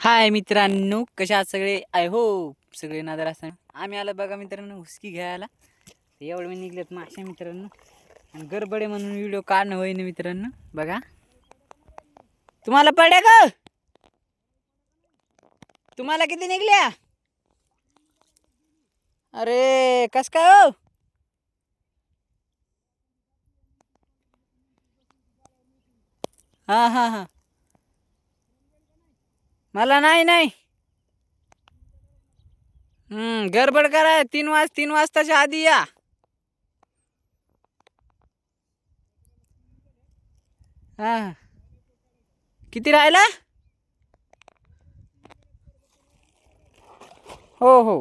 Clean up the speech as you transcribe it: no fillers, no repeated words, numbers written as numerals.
हाय मित्रांनो, कशा आहात सगळे? आय होप सगळे नादर असताना आम्ही आलो बघा मित्रांनो हुसकी घ्यायला. एवढं मी निघलेत माशा मित्रांनो, आणि गडबडे म्हणून व्हिडिओ काढणं होईन मित्रांनो. बघा तुम्हाला पडे का? तुम्हाला किती निघल्या? अरे कस काय हो? हा हा हा, मला नाही नाही. गडबड करा, 3 वाजताच्या आधी या. हा, किती राहिला? हो हो.